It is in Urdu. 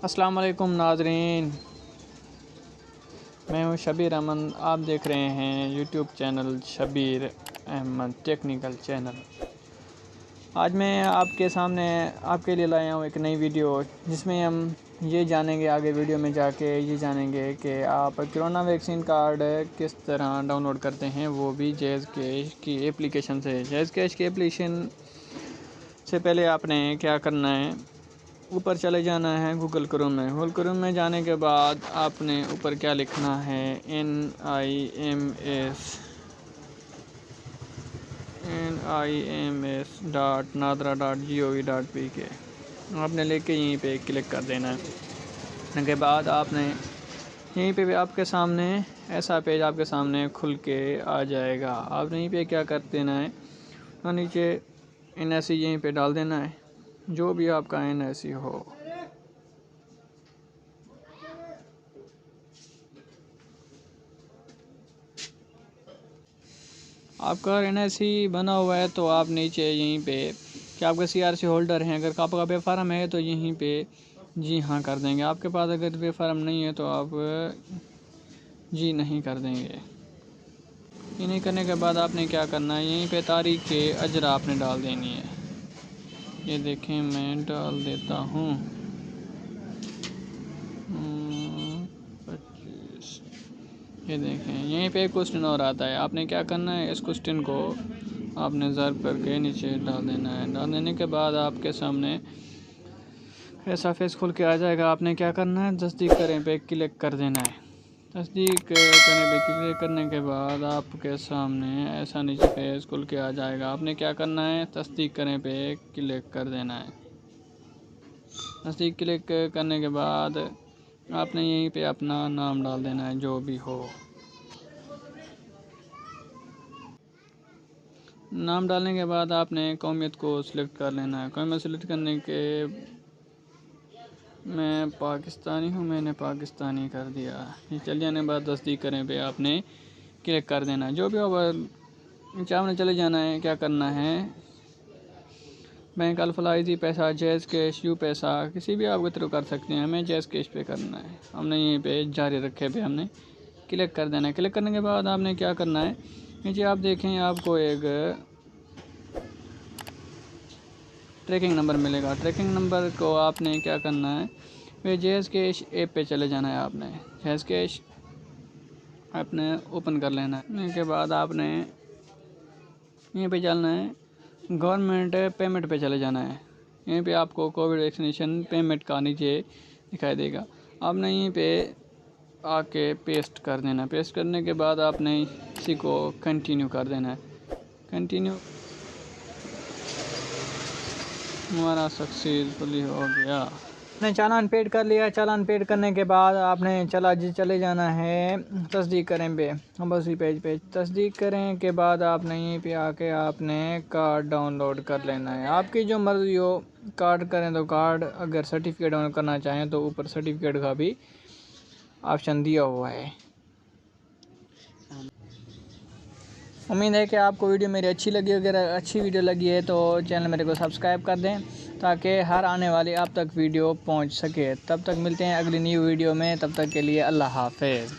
السلام علیکم ناظرین، میں ہوں شبیر احمد۔ آپ دیکھ رہے ہیں YouTube channel Shabbir Ahmed technical channel. آج میں آپ کے سامنے آپ کے لیے لایا ہوں ایک نئی ویڈیو، جس میں ہم یہ جانیں گے، آگے ویڈیو میں جا کے یہ جانیں گے کہ آپ کرونا ویکسین کارڈ کس طرح ڈاؤن لوڈ کرتے ہیں، وہ بھی جیز کیش کی اپلیکیشن سے۔ جیز کیش کی اپلیکیشن سے پہلے آپ نے کیا کرنا ہے، اوپر چلے جانا ہے گوگل کروم میں۔ گوگل کروم میں جانے کے بعد آپ نے اوپر کیا لکھنا ہے، NIMS.nadra.gov.pk آپ نے لے کے یہیں پہ کلک کر دینا ہے۔ اس کے بعد آپ نے یہیں پہ بھی آپ کے سامنے ایسا پیج آپ کے سامنے کھل کے آ جائے گا۔ آپ نے یہیں پہ کیا کر دینا ہے، اور نیچے NIC یہیں پہ ڈال دینا ہے، جو بھی آپ کا NIC ہو۔ آپ کا NIC بنا ہوا ہے تو آپ نیچے یہیں پہ کہ آپ کا CRC ہولڈر ہیں، اگر آپ کا پے فارم ہے تو یہیں پہ جی ہاں کر دیں گے۔ آپ کے پاس اگر پے فارم نہیں ہے تو آپ جی نہیں کر دیں گے۔ یہ نہیں کرنے کے بعد آپ نے کیا کرنا ہے، یہیں پہ تاریخ اجرا آپ نے ڈال دینی ہے۔ یہ دیکھیں میں ڈال دیتا ہوں 25۔ یہ دیکھیں یہیں پہ ایک کوسچن اور آتا ہے، آپ نے کیا کرنا ہے، اس کوسچن کو آپ نے ضرب کر کے نیچے ڈال دینا ہے۔ ڈال دینے کے بعد آپ کے سامنے ایسا فیس کھل کے آ جائے گا۔ آپ نے کیا کرنا ہے، تصدیق کریں پہ کلک کر دینا ہے۔ تصدیق کرنے پہ کلک کرنے کے بعد آپ کے سامنے ایسا نیچے فیس کھل کے آ جائے گا۔ آپ نے کیا کرنا ہے، تصدیق کریں پہ کلک کر دینا ہے۔ تصدیق کلک کرنے کے بعد آپ نے یہیں پہ اپنا نام ڈال دینا ہے، جو بھی ہو۔ نام ڈالنے کے بعد آپ نے قومیت کو سلیکٹ کر لینا ہے۔ قومیت سلیکٹ کرنے کے میں پاکستانی ہوں، میں نے پاکستانی کر دیا۔ یہ چل جانے کے بعد تصدیق کریں پہ آپ نے کلک کر دینا ہے، جو بھی ہوگا آپ نے چلے جانا ہے۔ کیا کرنا ہے، بینک الفلائزی پیسہ، جیز کیش، یو پیسہ، کسی بھی آپ کے تھرو کر سکتے ہیں۔ ہمیں جیز کیش پہ کرنا ہے، ہم نے یہیں پہ جاری رکھے پہ ہم نے کلک کر دینا ہے۔ کلک کرنے کے بعد آپ نے کیا کرنا ہے، نیچے آپ دیکھیں آپ کو ایک ٹریکنگ نمبر ملے گا۔ ٹریکنگ نمبر کو آپ نے کیا کرنا ہے، وہ جیز کیش ایپ پہ چلے جانا ہے۔ آپ نے جیز کیش آپ نے اوپن کر لینا ہے۔ اس کے بعد آپ نے یہیں پہ چلنا ہے، گورنمنٹ پیمنٹ پہ چلے جانا ہے۔ یہیں پہ آپ کو کووڈ ویکسینیشن پیمنٹ کا نیچے دکھائی دے گا۔ آپ نے یہیں پہ آ کے پیسٹ کر دینا ہے۔ پیسٹ کرنے کے بعد آپ نے اسی کو کنٹینیو کر دینا ہے۔ کنٹینیو ہمارا سکسیزفلی ہو گیا۔ آپ نے چالان پیڈ کر لیا۔ چالان پیڈ کرنے کے بعد آپ نے چلے جانا ہے تصدیق کریں پہ، اسی پیج پہ تصدیق کریں کے بعد آپ نے یہیں پہ آ کے آپ نے کارڈ ڈاؤن لوڈ کر لینا ہے۔ آپ کی جو مرضی ہو، کارڈ کریں تو کارڈ، اگر سرٹیفکیٹ ڈاؤن لوڈ کرنا چاہیں تو اوپر سرٹیفکیٹ کا بھی آپشن دیا ہوا ہے۔ امید ہے کہ آپ کو ویڈیو میری اچھی لگی۔ اگر اچھی ویڈیو لگی ہے تو چینل میرے کو سبسکرائب کر دیں، تاکہ ہر آنے والی آپ تک ویڈیو پہنچ سکے۔ تب تک ملتے ہیں اگلی نیو ویڈیو میں، تب تک کے لیے اللہ حافظ۔